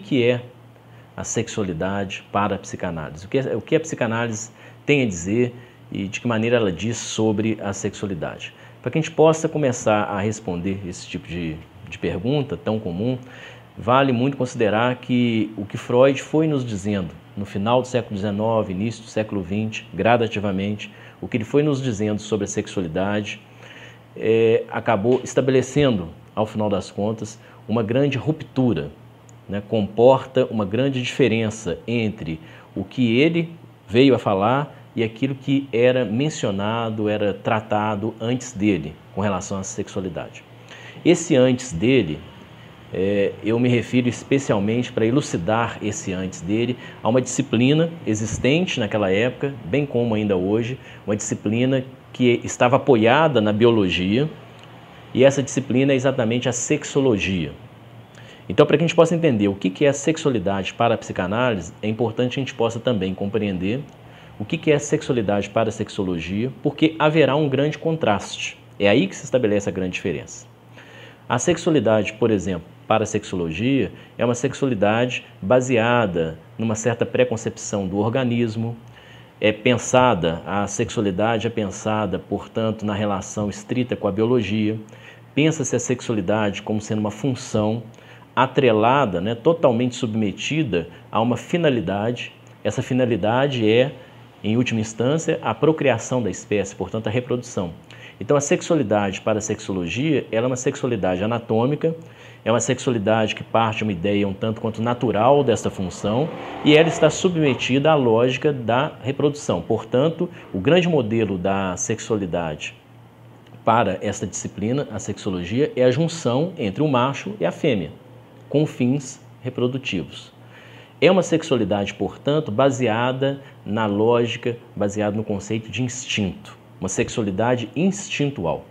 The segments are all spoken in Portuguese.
que é a sexualidade para a psicanálise, o que a psicanálise tem a dizer e de que maneira ela diz sobre a sexualidade. Para que a gente possa começar a responder esse tipo de pergunta tão comum, vale muito considerar que o que Freud foi nos dizendo no final do século XIX, início do século XX, gradativamente, o que ele foi nos dizendo sobre a sexualidade, acabou estabelecendo, ao final das contas, uma grande ruptura, né? Comporta uma grande diferença entre o que ele veio a falar e aquilo que era mencionado, era tratado antes dele com relação à sexualidade. Esse antes dele, eu me refiro especialmente para elucidar esse antes dele a uma disciplina existente naquela época, bem como ainda hoje, uma disciplina que estava apoiada na biologia, e essa disciplina é exatamente a sexologia. Então, para que a gente possa entender o que é a sexualidade para a psicanálise, é importante que a gente possa também compreender o que é a sexualidade para a sexologia, porque haverá um grande contraste. É aí que se estabelece a grande diferença. A sexualidade, por exemplo, para a sexologia, é uma sexualidade baseada numa certa preconcepção do organismo. A sexualidade é pensada, portanto, na relação estrita com a biologia. Pensa-se a sexualidade como sendo uma função atrelada, né, totalmente submetida a uma finalidade. Essa finalidade é, em última instância, a procriação da espécie, portanto, a reprodução. Então, a sexualidade para a sexologia, ela é uma sexualidade anatômica, é uma sexualidade que parte de uma ideia um tanto quanto natural dessa função, e ela está submetida à lógica da reprodução. Portanto, o grande modelo da sexualidade para esta disciplina, a sexologia, é a junção entre o macho e a fêmea, com fins reprodutivos. É uma sexualidade, portanto, baseada na lógica, baseada no conceito de instinto, uma sexualidade instintual.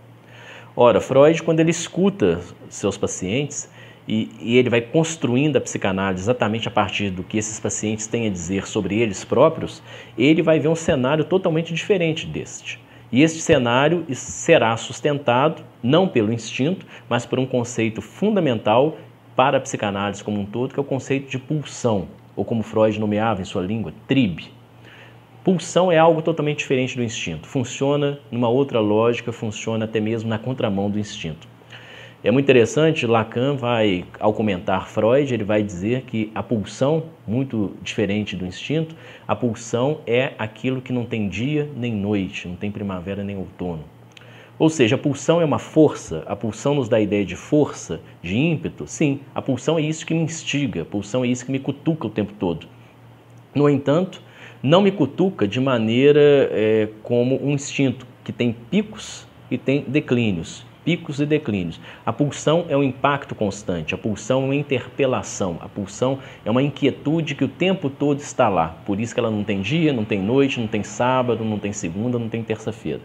Ora, Freud, quando ele escuta seus pacientes e ele vai construindo a psicanálise exatamente a partir do que esses pacientes têm a dizer sobre eles próprios, ele vai ver um cenário totalmente diferente deste. E este cenário será sustentado não pelo instinto, mas por um conceito fundamental para a psicanálise como um todo, que é o conceito de pulsão, ou como Freud nomeava em sua língua, Trieb. Pulsão é algo totalmente diferente do instinto, funciona numa outra lógica, funciona até mesmo na contramão do instinto. É muito interessante, Lacan vai, ao comentar Freud, ele vai dizer que a pulsão, muito diferente do instinto, a pulsão é aquilo que não tem dia nem noite, não tem primavera nem outono. Ou seja, a pulsão é uma força, a pulsão nos dá a ideia de força, de ímpeto. Sim, a pulsão é isso que me instiga, a pulsão é isso que me cutuca o tempo todo. No entanto, não me cutuca de maneira como um instinto, que tem picos e tem declínios. Picos e declínios. A pulsão é um impacto constante, a pulsão é uma interpelação, a pulsão é uma inquietude que o tempo todo está lá. Por isso que ela não tem dia, não tem noite, não tem sábado, não tem segunda, não tem terça-feira.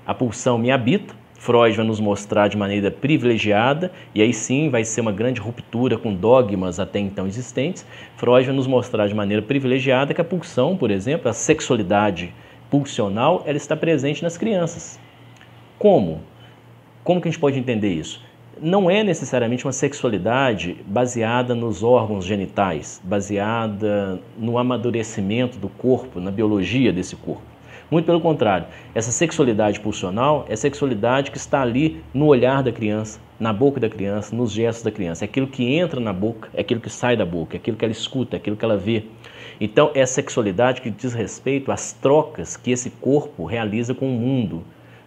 A pulsão me habita, Freud vai nos mostrar de maneira privilegiada, e aí sim vai ser uma grande ruptura com dogmas até então existentes. Freud vai nos mostrar de maneira privilegiada que a pulsão, por exemplo, a sexualidade pulsional, ela está presente nas crianças. Como? Como que a gente pode entender isso? Não é necessariamente uma sexualidade baseada nos órgãos genitais, baseada no amadurecimento do corpo, na biologia desse corpo. Muito pelo contrário, essa sexualidade pulsional é sexualidade que está ali no olhar da criança, na boca da criança, nos gestos da criança. É aquilo que entra na boca, é aquilo que sai da boca, é aquilo que ela escuta, é aquilo que ela vê. Então, é a sexualidade que diz respeito às trocas que esse corpo realiza com o mundo,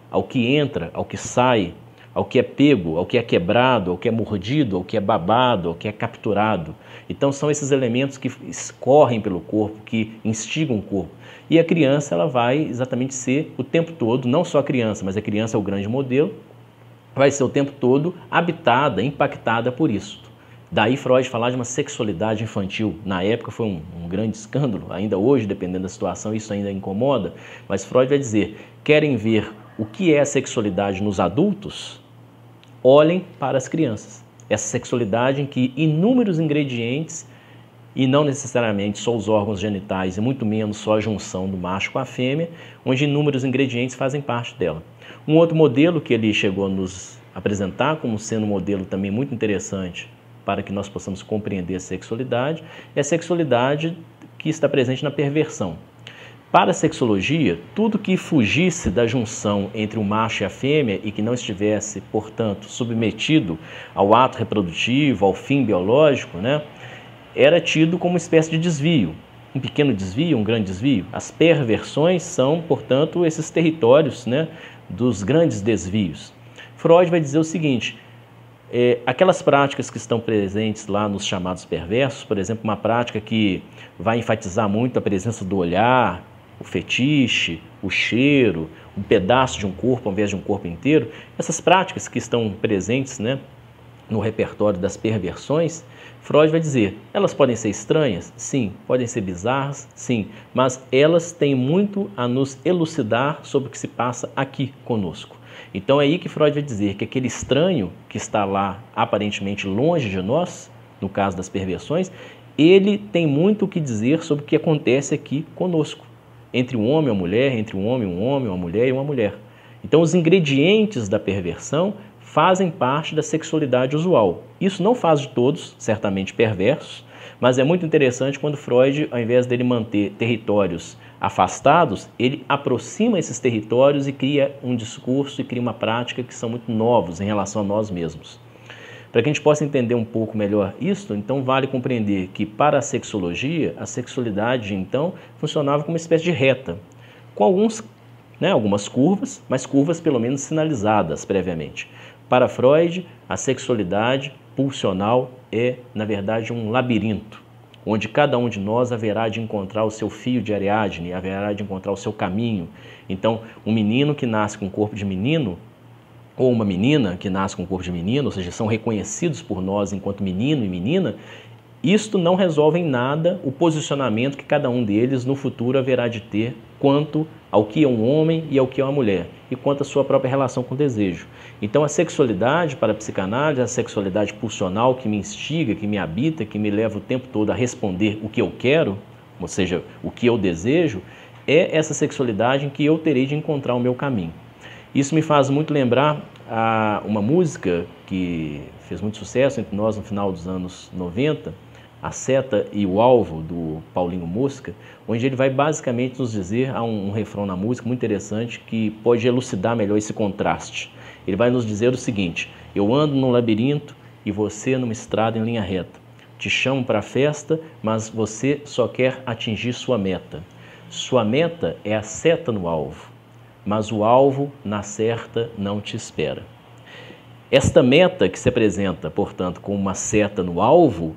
ao que entra, ao que sai, ao que é pego, ao que é quebrado, ao que é mordido, ao que é babado, ao que é capturado. Então são esses elementos que escorrem pelo corpo, que instigam o corpo. E a criança ela vai exatamente ser o tempo todo, não só a criança, mas a criança é o grande modelo, vai ser o tempo todo habitada, impactada por isso. Daí Freud falar de uma sexualidade infantil. Na época foi um grande escândalo, ainda hoje, dependendo da situação, isso ainda incomoda, mas Freud vai dizer, querem ver o que é a sexualidade nos adultos? Olhem para as crianças. Essa sexualidade em que inúmeros ingredientes, e não necessariamente só os órgãos genitais, e muito menos só a junção do macho com a fêmea, onde inúmeros ingredientes fazem parte dela. Um outro modelo que ele chegou a nos apresentar como sendo um modelo também muito interessante para que nós possamos compreender a sexualidade, é a sexualidade que está presente na perversão. Para a sexologia, tudo que fugisse da junção entre o macho e a fêmea e que não estivesse, portanto, submetido ao ato reprodutivo, ao fim biológico, né, era tido como uma espécie de desvio. Um pequeno desvio, um grande desvio. As perversões são, portanto, esses territórios, né, dos grandes desvios. Freud vai dizer o seguinte: aquelas práticas que estão presentes lá nos chamados perversos, por exemplo, uma prática que vai enfatizar muito a presença do olhar, o fetiche, o cheiro, um pedaço de um corpo ao invés de um corpo inteiro, essas práticas que estão presentes, né, no repertório das perversões, Freud vai dizer, elas podem ser estranhas? Sim. Podem ser bizarras? Sim. Mas elas têm muito a nos elucidar sobre o que se passa aqui conosco. Então é aí que Freud vai dizer que aquele estranho que está lá aparentemente longe de nós, no caso das perversões, ele tem muito o que dizer sobre o que acontece aqui conosco. Entre um homem e uma mulher, entre um homem, uma mulher e uma mulher. Então os ingredientes da perversão fazem parte da sexualidade usual. Isso não faz de todos, certamente, perversos, mas é muito interessante quando Freud, ao invés dele manter territórios afastados, ele aproxima esses territórios e cria um discurso e cria uma prática que são muito novos em relação a nós mesmos. Para que a gente possa entender um pouco melhor isso, então vale compreender que para a sexologia, a sexualidade então funcionava como uma espécie de reta, com algumas curvas, mas curvas pelo menos sinalizadas previamente. Para Freud, a sexualidade pulsional é, na verdade, um labirinto, onde cada um de nós haverá de encontrar o seu fio de Ariadne, haverá de encontrar o seu caminho. Então, um menino que nasce com um corpo de menino, ou uma menina que nasce com um corpo de menino, ou seja, são reconhecidos por nós enquanto menino e menina, isto não resolve em nada o posicionamento que cada um deles no futuro haverá de ter quanto ao que é um homem e ao que é uma mulher, e quanto à sua própria relação com o desejo. Então a sexualidade para a psicanálise, a sexualidade pulsional que me instiga, que me habita, que me leva o tempo todo a responder o que eu quero, ou seja, o que eu desejo, é essa sexualidade em que eu terei de encontrar o meu caminho. Isso me faz muito lembrar uma música que fez muito sucesso entre nós no final dos anos 90, A Seta e o Alvo, do Paulinho Mosca, onde ele vai basicamente nos dizer, há um refrão na música muito interessante que pode elucidar melhor esse contraste. Ele vai nos dizer o seguinte: eu ando num labirinto e você numa estrada em linha reta. Te chamo para a festa, mas você só quer atingir sua meta. Sua meta é a seta no alvo, mas o alvo na certa não te espera. Esta meta que se apresenta, portanto, como uma seta no alvo,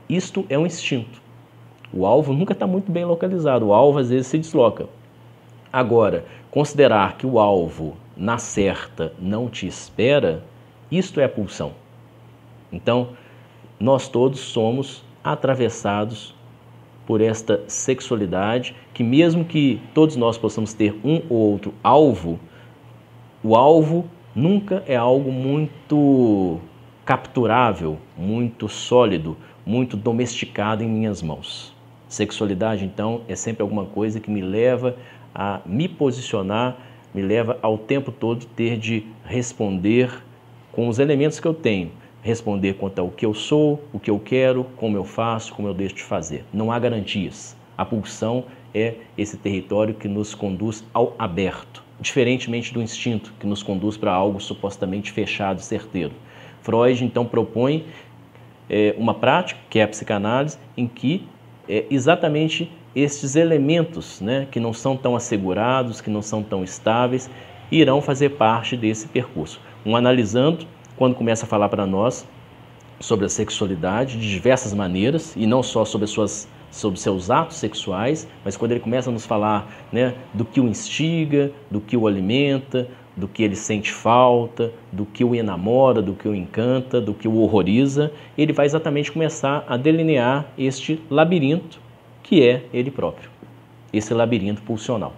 isto é um instinto. O alvo nunca está muito bem localizado, o alvo às vezes se desloca. Agora, considerar que o alvo na certa não te espera, isto é a pulsão. Então, nós todos somos atravessados por esta sexualidade, que mesmo que todos nós possamos ter um ou outro alvo, o alvo nunca é algo muito capturável, muito sólido, muito domesticado em minhas mãos. Sexualidade, então, é sempre alguma coisa que me leva a me posicionar, me leva ao tempo todo ter de responder com os elementos que eu tenho. Responder quanto ao que eu sou, o que eu quero, como eu faço, como eu deixo de fazer. Não há garantias. A pulsão é esse território que nos conduz ao aberto, diferentemente do instinto, que nos conduz para algo supostamente fechado e certeiro. Freud, então, propõe uma prática, que é a psicanálise, em que exatamente estes elementos, né, que não são tão assegurados, que não são tão estáveis, irão fazer parte desse percurso. Analisando, quando começa a falar para nós sobre a sexualidade de diversas maneiras, e não só sobre seus atos sexuais, mas quando ele começa a nos falar, né, do que o instiga, do que o alimenta, do que ele sente falta, do que o enamora, do que o encanta, do que o horroriza, ele vai exatamente começar a delinear este labirinto que é ele próprio, esse labirinto pulsional.